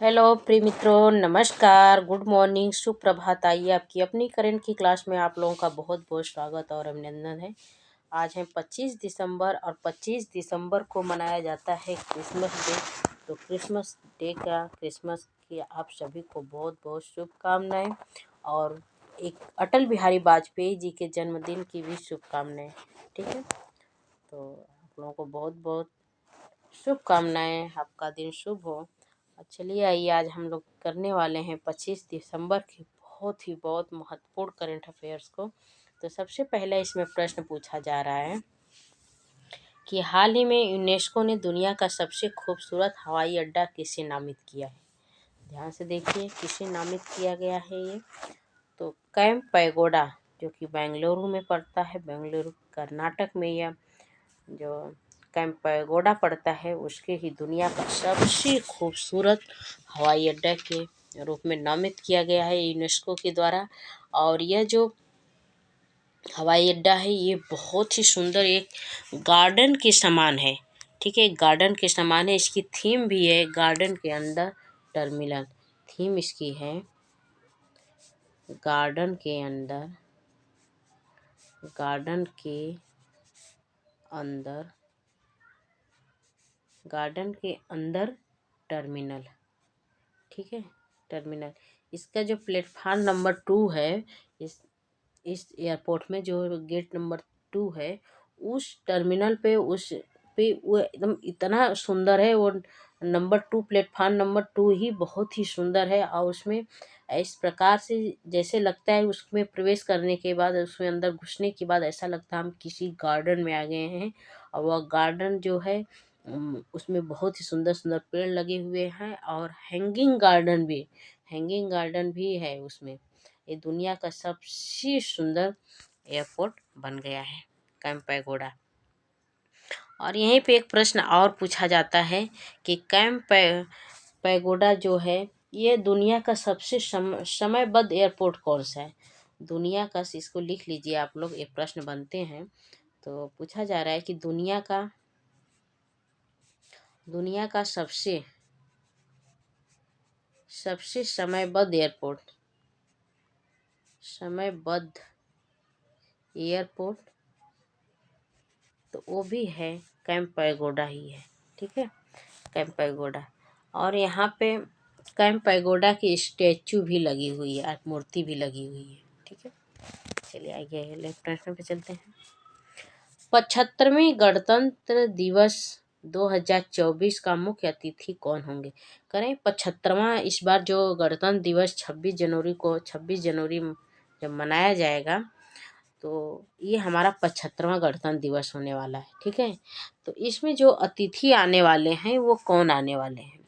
Hello प्रिय मित्रों, नमस्कार, गुड मॉर्निंग, सुप्रभात। आइए आपकी अपनी करंट की क्लास में आप लोगों का बहुत बहुत स्वागत और अभिनंदन है। आज है 25 दिसंबर और 25 दिसंबर को मनाया जाता है क्रिसमस डे। तो क्रिसमस की आप सभी को बहुत बहुत शुभकामनाएं और एक अटल बिहारी वाजपेयी जी के जन्मदिन की भी शुभकामनाएं। ठीक है, तो आप लोगों को बहुत बहुत शुभकामनाएं, आपका दिन शुभ हो। चलिए आइए, आज हम लोग करने वाले हैं 25 दिसंबर की बहुत महत्वपूर्ण करंट अफेयर्स को। तो सबसे पहला इसमें प्रश्न पूछा जा रहा है कि हाल ही में यूनेस्को ने दुनिया का सबसे खूबसूरत हवाई अड्डा किसे नामित किया है। ध्यान से देखिए, किसे नामित किया गया है ये। तो कैंप पैगोडा, जो कि बेंगलुरु में पड़ता है, बेंगलुरु कर्नाटक में यह जो कैंप पैगोडा पड़ता है, उसके ही दुनिया का सबसे खूबसूरत हवाई अड्डा के रूप में नामित किया गया है यूनेस्को के द्वारा। और यह जो हवाई अड्डा है ये बहुत ही सुंदर एक गार्डन के समान है। ठीक है, गार्डन के समान है। इसकी थीम भी है गार्डन के अंदर टर्मिनल। थीम इसकी है गार्डन के अंदर, गार्डन के अंदर, गार्डन के अंदर टर्मिनल। ठीक है, टर्मिनल। इसका जो प्लेटफार्म नंबर 2 है, इस एयरपोर्ट में जो गेट नंबर 2 है, उस टर्मिनल पे वो एकदम इतना सुंदर है। वो नंबर 2, प्लेटफार्म नंबर 2 ही बहुत ही सुंदर है। और उसमें इस प्रकार से जैसे लगता है, उसमें प्रवेश करने के बाद, उसमें अंदर घुसने के बाद ऐसा लगता है हम किसी गार्डन में आ गए हैं। और वह गार्डन जो है उसमें बहुत ही सुंदर सुंदर पेड़ लगे हुए हैं और हैंगिंग गार्डन भी है उसमें। ये दुनिया का सबसे सुंदर एयरपोर्ट बन गया है कैंप पैगोडा। और यहीं पे एक प्रश्न और पूछा जाता है कि पैगोडा जो है, ये दुनिया का सबसे समयबद्ध एयरपोर्ट कौन सा है। दुनिया का, इसको लिख लीजिए आप लोग, ये प्रश्न बनते हैं। तो पूछा जा रहा है कि दुनिया का सबसे समयबद्ध एयरपोर्ट, तो वो भी है कैंप पैगोडा ही है। ठीक है, कैंप पैगोडा। और यहाँ पे कैंप पैगोडा की स्टैचू भी लगी हुई है, मूर्ति भी लगी हुई है। ठीक है, चलिए आगे अगले प्रश्न पे चलते हैं। 75वें गणतंत्र दिवस 2024 का मुख्य अतिथि कौन होंगे। करें 75वां इस बार जो गणतंत्र दिवस 26 जनवरी जब मनाया जाएगा, तो ये हमारा 75वां गणतंत्र दिवस होने वाला है। ठीक है, तो इसमें जो अतिथि आने वाले हैं वो कौन आने वाले हैं।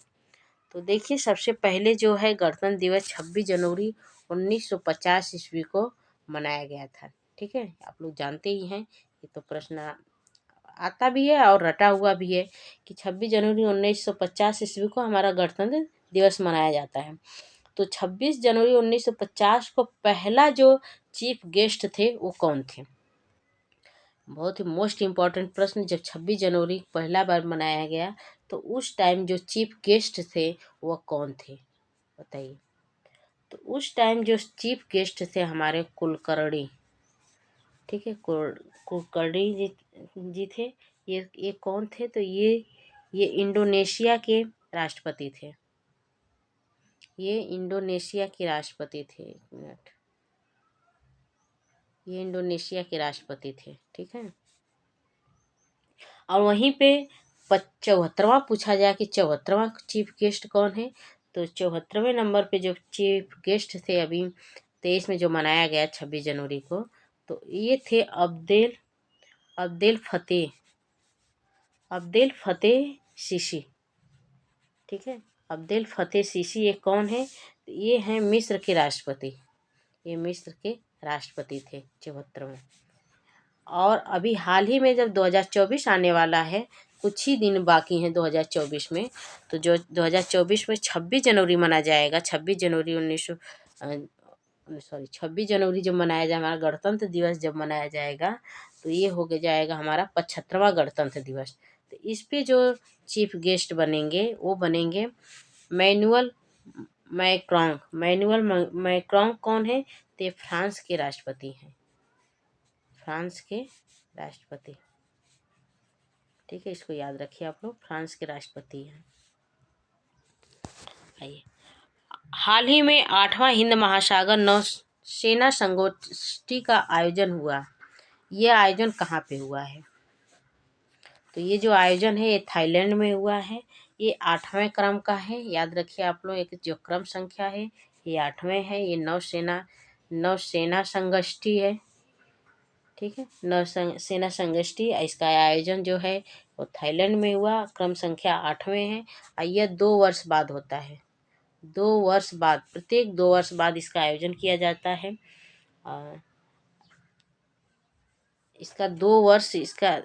तो देखिए, सबसे पहले जो है गणतंत्र दिवस 26 जनवरी 1950 ईस्वी को मनाया गया था। ठीक है, आप लोग जानते ही हैं, ये तो प्रश्न आता भी है और रटा हुआ भी है कि 26 जनवरी 1950 ईस्वी को हमारा गणतंत्र दिवस मनाया जाता है। तो 26 जनवरी 1950 को पहला जो चीफ गेस्ट थे वो कौन थे। बहुत ही मोस्ट इम्पॉर्टेंट प्रश्न। जब 26 जनवरी पहला बार मनाया गया, तो उस टाइम जो चीफ गेस्ट थे वह कौन थे, बताइए। तो उस टाइम जो चीफ गेस्ट थे हमारे कुलकर्णी। ठीक है, कुलकर्णी जी थे। ये कौन थे, तो ये इंडोनेशिया के राष्ट्रपति थे। ये इंडोनेशिया के राष्ट्रपति थे। एक मिनट, ये इंडोनेशिया के राष्ट्रपति थे। ठीक है, और वहीं पे 74वां पूछा जाए कि 74वां चीफ गेस्ट कौन है। तो 74वें नंबर पे जो चीफ गेस्ट थे अभी 23 में जो मनाया गया 26 जनवरी को, तो ये थे अब्देल फतेह सीसी। ठीक है, अब्देल फतेह सीसी ये कौन है, तो ये हैं मिस्र के राष्ट्रपति। ये मिस्र के राष्ट्रपति थे 74वें। और अभी हाल ही में जब 2024 आने वाला है, कुछ ही दिन बाकी हैं 2024 में, तो जो 2024 में 26 जनवरी मना जाएगा, 26 जनवरी 26 जनवरी जब मनाया जाए, हमारा गणतंत्र दिवस जब मनाया जाएगा, तो ये हो जाएगा हमारा 75वां गणतंत्र दिवस। तो इस पे जो चीफ गेस्ट बनेंगे वो बनेंगे मैनुअल मैक्रों, मैनुअल मैक्रों कौन है? तो ये फ्रांस के राष्ट्रपति हैं, फ्रांस के राष्ट्रपति। ठीक है, इसको याद रखिए आप लोग, फ्रांस के राष्ट्रपति हैं। आइए, हाल ही में 8वां हिंद महासागर नौसेना संगोष्ठी का आयोजन हुआ। ये आयोजन कहाँ पे हुआ है? तो ये जो आयोजन है ये थाईलैंड में हुआ है। ये 8वें क्रम का है, याद रखिए आप लोग, एक जो क्रम संख्या है ये 8वें है। ये नौसेना संगोष्ठी है। ठीक है, नौसेना संगोष्ठी, इसका आयोजन जो है वो थाईलैंड में हुआ, क्रम संख्या 8वें है। और यह 2 वर्ष बाद होता है, 2 वर्ष बाद, प्रत्येक 2 वर्ष बाद इसका आयोजन किया जाता है। और इसका 2 वर्ष, इसका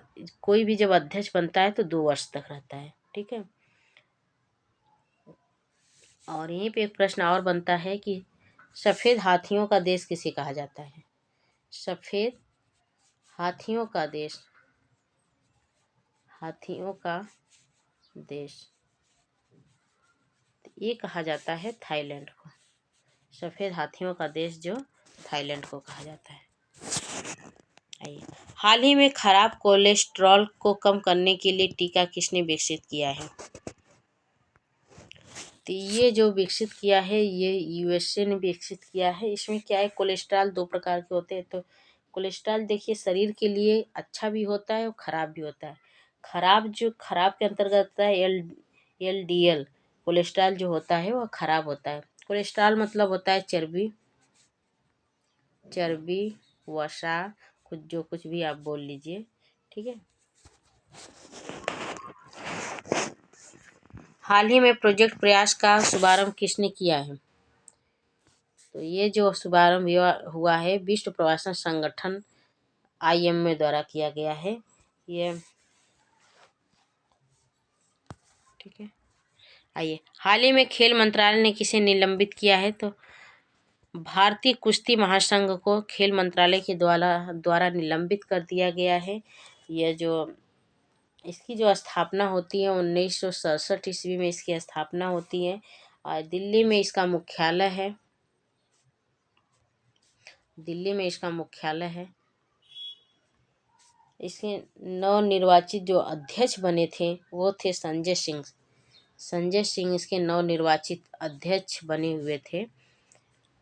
कोई भी जब अध्यक्ष बनता है तो 2 वर्ष तक रहता है। ठीक है, और यहीं पे एक प्रश्न और बनता है कि सफ़ेद हाथियों का देश किसे कहा जाता है? सफ़ेद हाथियों का देश, हाथियों का देश, ये कहा जाता है थाईलैंड को। सफ़ेद हाथियों का देश जो थाईलैंड को कहा जाता है। आइए, हाल ही में खराब कोलेस्ट्रॉल को कम करने के लिए टीका किसने विकसित किया है? तो ये जो विकसित किया है ये यूएसए ने विकसित किया है। इसमें क्या है, कोलेस्ट्रॉल 2 प्रकार के होते हैं। तो कोलेस्ट्रॉल देखिए शरीर के लिए अच्छा भी होता है और ख़राब भी होता है। खराब के अंतर्गत आता है LDL कोलेस्ट्रॉल जो होता है वह खराब होता है। कोलेस्ट्रॉल मतलब होता है चर्बी, वसा, कुछ भी आप बोल लीजिए। ठीक है, हाल ही में प्रोजेक्ट प्रयास का शुभारंभ किसने किया है? तो ये जो शुभारंभ हुआ है विश्व प्रवासन संगठन IMA द्वारा किया गया है ये। ठीक है, आइए, हाल ही में खेल मंत्रालय ने किसे निलंबित किया है? तो भारतीय कुश्ती महासंघ को खेल मंत्रालय के द्वारा निलंबित कर दिया गया है। यह जो इसकी जो स्थापना होती है 1967 ईस्वी में इसकी स्थापना होती है और दिल्ली में इसका मुख्यालय है। दिल्ली में इसका मुख्यालय है। इसके नवनिर्वाचित जो अध्यक्ष बने थे वो थे संजय सिंह इसके नवनिर्वाचित अध्यक्ष बने हुए थे।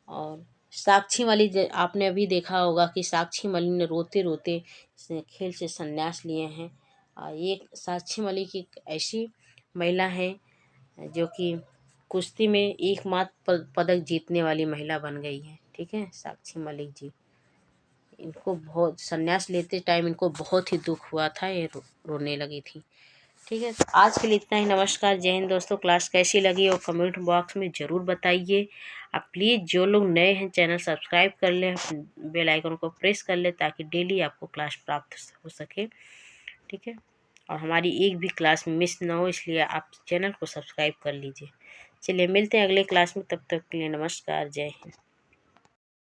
और साक्षी मलिक, आपने अभी देखा होगा कि साक्षी मलिक ने रोते रोते खेल से संन्यास लिए हैं। और ये साक्षी मलिक एक ऐसी महिला है जो कि कुश्ती में एकमात्र पदक जीतने वाली महिला बन गई है। ठीक है, साक्षी मलिक जी, इनको बहुत संन्यास लेते टाइम इनको बहुत ही दुख हुआ था, ये रोने लगी थी। ठीक है, तो आज के लिए इतना ही। नमस्कार, जय हिंद दोस्तों। क्लास कैसी लगी और कमेंट बॉक्स में ज़रूर बताइए। आप प्लीज़ जो लोग नए हैं चैनल सब्सक्राइब कर लें, बेल आइकन को प्रेस कर लें ताकि डेली आपको क्लास प्राप्त हो सके। ठीक है, और हमारी एक भी क्लास मिस ना हो, इसलिए आप चैनल को सब्सक्राइब कर लीजिए। चलिए मिलते हैं अगले क्लास में, तब तक के लिए नमस्कार, जय हिंद।